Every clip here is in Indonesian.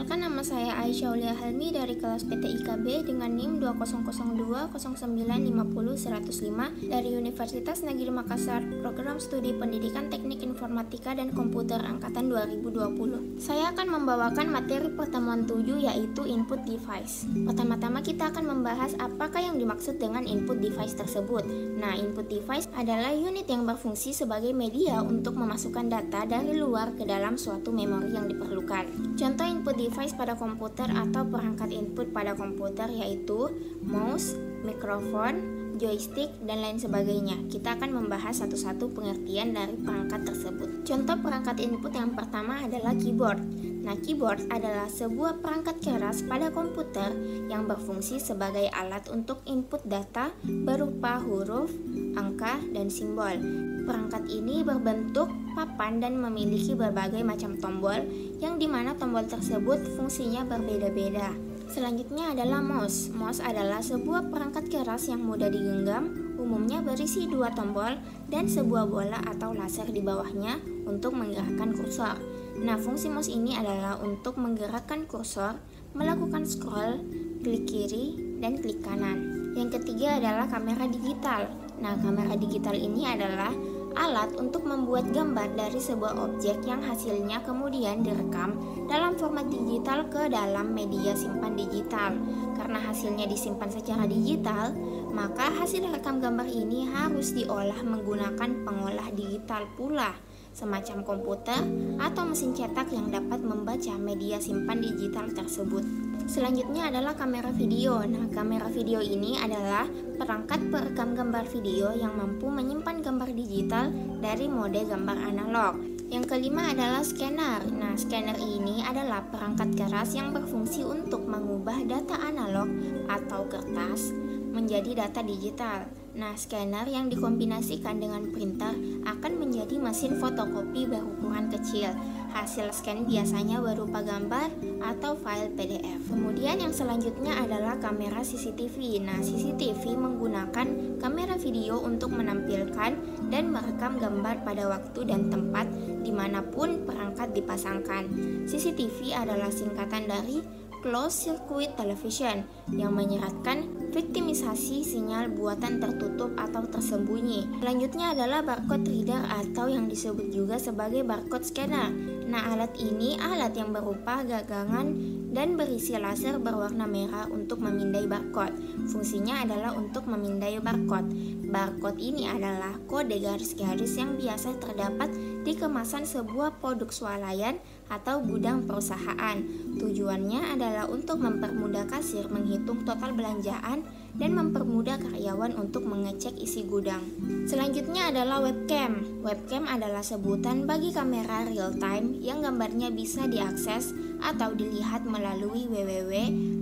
Perkenalkan, nama saya Aisyah Aulia Helmi dari kelas PTIKB dengan NIM 200209501005 dari Universitas Negeri Makassar, Program Studi Pendidikan Teknik Informatika dan Komputer Angkatan 2020. Saya akan membawakan materi pertemuan 7 yaitu input device. Pertama-tama kita akan membahas apakah yang dimaksud dengan input device tersebut. Nah, input device adalah unit yang berfungsi sebagai media untuk memasukkan data dari luar ke dalam suatu memori yang diperlukan. Contoh input device pada komputer atau perangkat input pada komputer yaitu mouse, mikrofon, joystick, dan lain sebagainya. Kita akan membahas satu-satu pengertian dari perangkat tersebut. Contoh perangkat input yang pertama adalah keyboard. Nah, keyboard adalah sebuah perangkat keras pada komputer yang berfungsi sebagai alat untuk input data berupa huruf, angka, dan simbol. Perangkat ini berbentuk papan dan memiliki berbagai macam tombol yang dimana tombol tersebut fungsinya berbeda-beda. Selanjutnya adalah mouse. Mouse adalah sebuah perangkat keras yang mudah digenggam, umumnya berisi 2 tombol dan sebuah bola atau laser di bawahnya untuk menggerakkan kursor. Nah, fungsi mouse ini adalah untuk menggerakkan kursor, melakukan scroll, klik kiri, dan klik kanan. Yang ketiga adalah kamera digital. Nah, kamera digital ini adalah alat untuk membuat gambar dari sebuah objek yang hasilnya kemudian direkam dalam format digital ke dalam media simpan digital. Karena hasilnya disimpan secara digital, maka hasil rekam gambar ini harus diolah menggunakan pengolah digital pula, semacam komputer atau mesin cetak yang dapat membaca media simpan digital tersebut. Selanjutnya adalah kamera video. Nah, kamera video ini adalah perangkat perekam gambar video yang mampu menyimpan gambar digital dari mode gambar analog. Yang kelima adalah scanner. Nah, scanner ini adalah perangkat keras yang berfungsi untuk mengubah data analog atau kertas menjadi data digital. Nah, scanner yang dikombinasikan dengan printer akan menjadi mesin fotokopi berukuran kecil. Hasil scan biasanya berupa gambar atau file PDF. Kemudian yang selanjutnya adalah kamera CCTV. Nah, CCTV menggunakan kamera video untuk menampilkan dan merekam gambar pada waktu dan tempat dimanapun perangkat dipasangkan. CCTV adalah singkatan dari Closed Circuit Television yang menyeratkan victimisasi sinyal buatan tertutup atau tersembunyi. Selanjutnya adalah barcode reader atau yang disebut juga sebagai barcode scanner. Nah, alat ini alat yang berupa gagangan dan berisi laser berwarna merah untuk memindai barcode. Fungsinya adalah untuk memindai barcode. Barcode ini adalah kode garis-garis yang biasa terdapat di kemasan sebuah produk swalayan atau gudang perusahaan. Tujuannya adalah untuk mempermudah kasir menghitung total belanjaan dan mempermudah karyawan untuk mengecek isi gudang. Selanjutnya adalah webcam. Webcam adalah sebutan bagi kamera real time yang gambarnya bisa diakses atau dilihat melalui www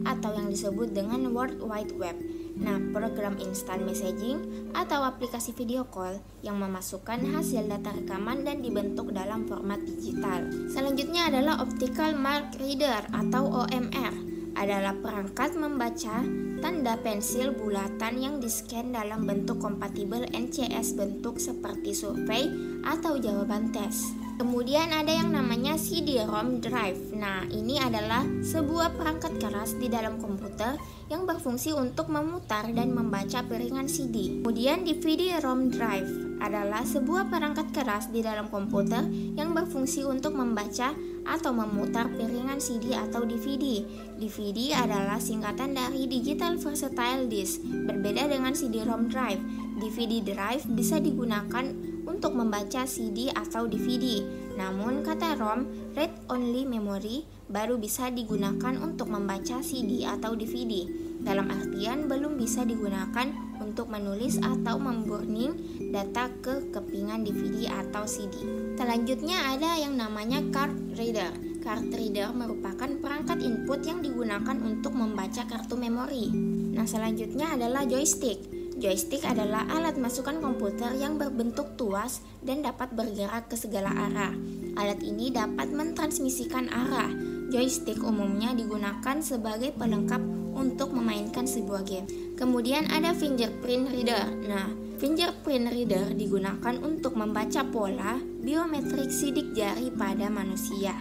atau yang disebut dengan World Wide Web. Nah, program instant messaging atau aplikasi video call yang memasukkan hasil data rekaman dan dibentuk dalam format digital. Selanjutnya adalah optical mark reader atau OMR. Adalah perangkat membaca tanda pensil bulatan yang di-scan dalam bentuk kompatibel NCS bentuk seperti survei atau jawaban tes. Kemudian ada yang namanya CD-ROM drive. Nah, ini adalah sebuah perangkat keras di dalam komputer yang berfungsi untuk memutar dan membaca piringan CD. Kemudian DVD-ROM drive adalah sebuah perangkat keras di dalam komputer yang berfungsi untuk membaca atau memutar piringan CD atau DVD. DVD adalah singkatan dari Digital Versatile Disk. Berbeda dengan CD-ROM drive, DVD drive bisa digunakan untuk membaca CD atau DVD. Namun kata ROM, Read Only Memory, baru bisa digunakan untuk membaca CD atau DVD. Dalam artian belum bisa digunakan untuk menulis atau memburning data ke kepingan DVD atau CD. Selanjutnya ada yang namanya card reader. Card reader merupakan perangkat input yang digunakan untuk membaca kartu memori. Nah, selanjutnya adalah joystick. Joystick adalah alat masukan komputer yang berbentuk tuas dan dapat bergerak ke segala arah. Alat ini dapat mentransmisikan arah. Joystick umumnya digunakan sebagai pelengkap untuk memainkan sebuah game. Kemudian ada fingerprint reader. Nah, fingerprint reader digunakan untuk membaca pola biometrik sidik jari pada manusia.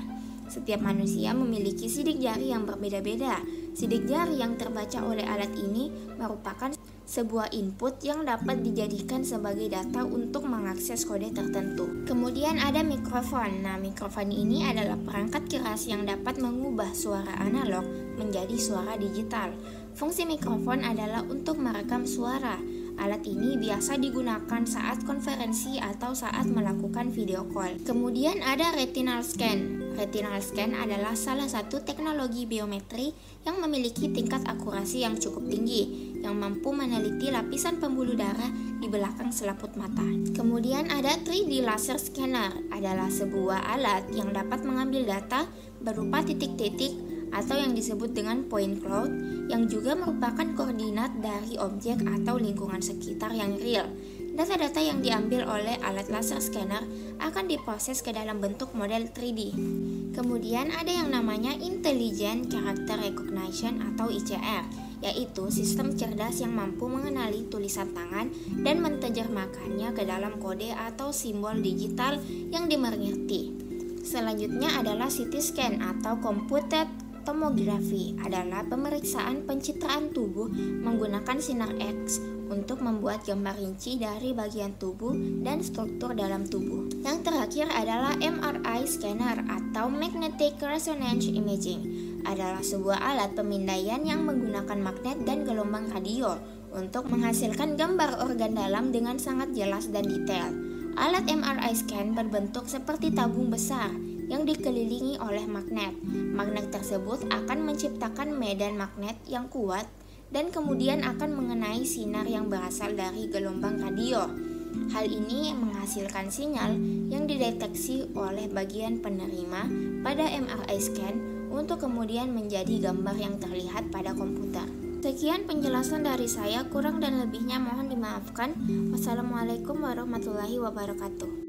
Setiap manusia memiliki sidik jari yang berbeda-beda. Sidik jari yang terbaca oleh alat ini merupakan sebuah input yang dapat dijadikan sebagai data untuk mengakses kode tertentu. Kemudian ada mikrofon. Nah, mikrofon ini adalah perangkat keras yang dapat mengubah suara analog menjadi suara digital. Fungsi mikrofon adalah untuk merekam suara. Alat ini biasa digunakan saat konferensi atau saat melakukan video call. Kemudian ada retinal scan. Retinal scan adalah salah satu teknologi biometri yang memiliki tingkat akurasi yang cukup tinggi, yang mampu meneliti lapisan pembuluh darah di belakang selaput mata. Kemudian ada 3D laser scanner, adalah sebuah alat yang dapat mengambil data berupa titik-titik atau yang disebut dengan point cloud, yang juga merupakan koordinat dari objek atau lingkungan sekitar yang real. Data-data yang diambil oleh alat laser scanner akan diproses ke dalam bentuk model 3D. Kemudian ada yang namanya Intelligent Character Recognition atau ICR, yaitu sistem cerdas yang mampu mengenali tulisan tangan dan menerjemahkannya ke dalam kode atau simbol digital yang dimengerti. Selanjutnya adalah CT scan atau computed tomografi, adalah pemeriksaan pencitraan tubuh menggunakan sinar X untuk membuat gambar rinci dari bagian tubuh dan struktur dalam tubuh. Yang terakhir adalah MRI scanner atau Magnetic Resonance Imaging, adalah sebuah alat pemindaian yang menggunakan magnet dan gelombang radio untuk menghasilkan gambar organ dalam dengan sangat jelas dan detail. Alat MRI scan berbentuk seperti tabung besar yang dikelilingi oleh magnet. Magnet tersebut akan menciptakan medan magnet yang kuat dan kemudian akan mengenai sinar yang berasal dari gelombang radio. Hal ini menghasilkan sinyal yang dideteksi oleh bagian penerima pada MRI scan untuk kemudian menjadi gambar yang terlihat pada komputer. Sekian penjelasan dari saya, kurang dan lebihnya mohon dimaafkan. Wassalamualaikum warahmatullahi wabarakatuh.